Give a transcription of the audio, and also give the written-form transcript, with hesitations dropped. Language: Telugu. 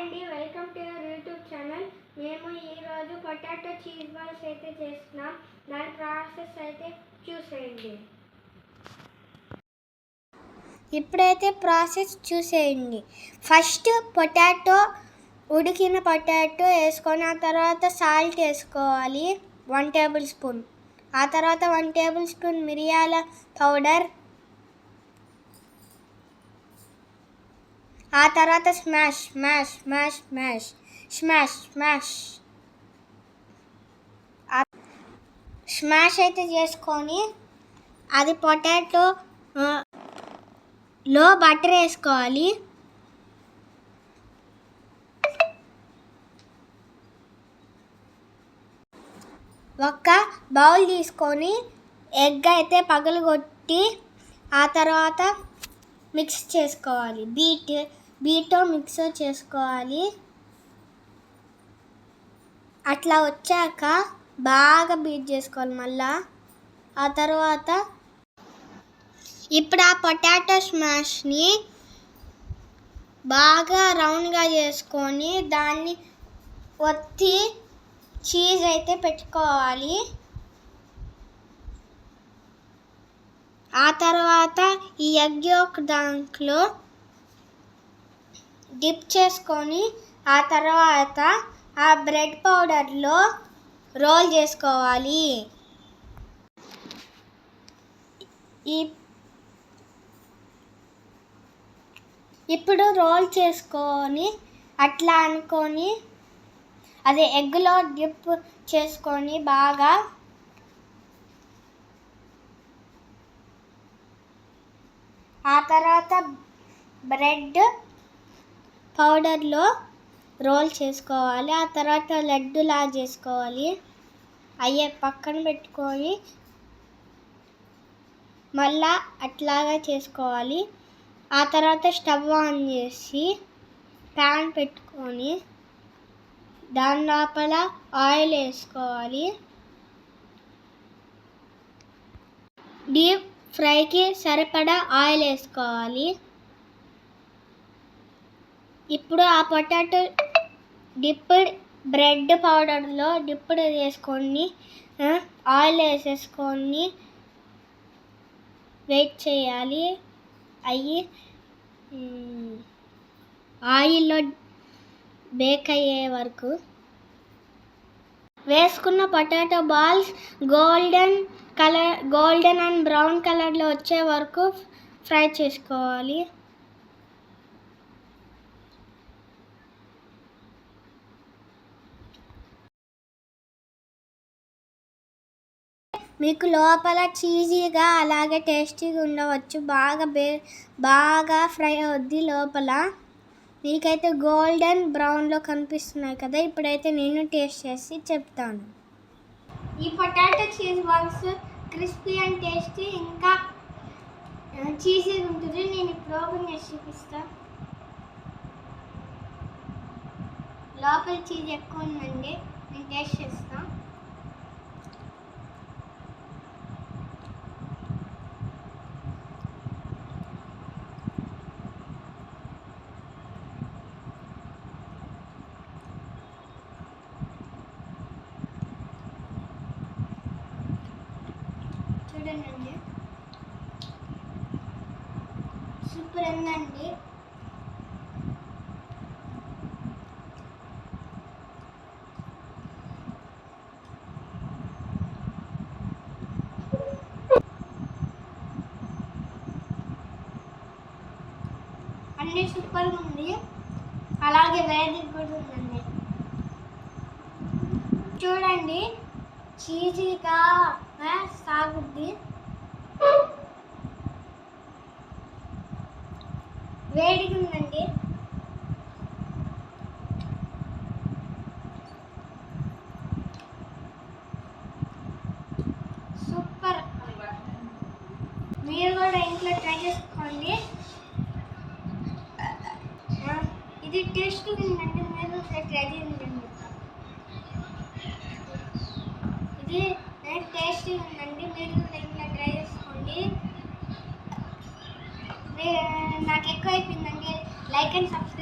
అండి, welcome to your YouTube channel. మేము ఈరోజు పొటాటో చీజ్ బాల్స్ అయితే చేస్తున్నాం. దాని ప్రాసెస్ అయితే చూసేయండి. ఇప్పుడైతే ప్రాసెస్ చూసేయండి. ఫస్ట్ ఉడికిన పొటాటో వేసుకొని ఆ తర్వాత సాల్ట్ వేసుకోవాలి 1 టేబుల్ స్పూన్. ఆ తర్వాత 1 టేబుల్ స్పూన్ మిరియాల పౌడర్. ఆ తర్వాత smash smash smash smash smash smash smash అయితే చేసుకొని అది పొటాటోలో బటర్ వేసుకోవాలి. ఒక బౌల్ తీసుకొని ఎగ్ అయితే పగలగొట్టి ఆ తర్వాత మిక్స్ చేసుకోవాలి. బీట్తో మిక్సర్ చేసుకోవాలి. అట్లా వచ్చాక బాగా బీట్ చేసుకోవాలి మళ్ళా. ఆ తర్వాత ఇప్పుడు ఆ పొటాటో స్మాష్ని బాగా రౌండ్గా చేసుకొని దాన్ని ఒత్తి చీజ్ అయితే పెట్టుకోవాలి. ఆ తర్వాత ఈ ఎగ్ యొక్క దాంట్లో డిప్ చేసుకొని ఆ తర్వాత ఆ బ్రెడ్ పౌడర్లో రోల్ చేసుకోవాలి. ఇప్పుడు రోల్ చేసుకొని అట్లా అనుకొని అదే ఎగ్లో డిప్ చేసుకొని బాగా ఆ తర్వాత బ్రెడ్ పౌడర్లో రోల్ చేసుకోవాలి. ఆ తర్వాత లడ్డులా చేసుకోవాలి. అయ్యే పక్కన పెట్టుకొని మళ్ళా అట్లాగా చేసుకోవాలి. ఆ తర్వాత స్టవ్ ఆన్ చేసి ప్యాన్ పెట్టుకొని దాని లోపల ఆయిల్ వేసుకోవాలి. డీప్ ఫ్రైకి సరిపడా ఆయిల్ వేసుకోవాలి. ఇప్పుడు ఆ పొటాటో డిప్డ్ బ్రెడ్ పౌడర్లో డిప్డ్ వేసుకొని ఆయిల్ వేసేసుకొని వెయిట్ చేయాలి. ఆయిల్లో బేక్ అయ్యే వరకు వేసుకున్న potato balls golden and brown కలర్లో వచ్చే వరకు ఫ్రై చేసుకోవాలి. మీకు లోపల చీజీగా అలాగే టేస్టీగా ఉండవచ్చు. బాగా ఫ్రై అవుద్ది లోపల. మీకైతే గోల్డెన్ బ్రౌన్లో కనిపిస్తున్నాయి కదా. ఇప్పుడైతే నేను టేస్ట్ చేసి చెప్తాను. ఈ potato cheese balls crispy and tasty ఇంకా చీజీగా ఉంటుంది. నేను ఇప్పుడు ఓపెన్ చేసి చూపిస్తాను. లోపల చీజ్ ఎక్కువ ఉందండి. నేను టేస్ట్ చేస్తాను. చూడండి, సూపర్ ఉందండి. అన్నీ సూపర్గా ఉంది. అలాగే వేడిగా కూడా ఉందండి. చూడండి, చీజీగా సాగుద్ది. వేడిగా ఉందండి. సూపర్. మీరు కూడా ఇంట్లో ట్రై చేసుకోండి. ఇది టేస్ట్ ఉందండి. మీరు ట్రై చేయండి. ఇది టేస్టీ ఉందండి. మీరు కూడా ఇంట్లో ట్రై చేసుకోండి. నాకు ఎక్కువ అయిపోయిందండి. Like and subscribe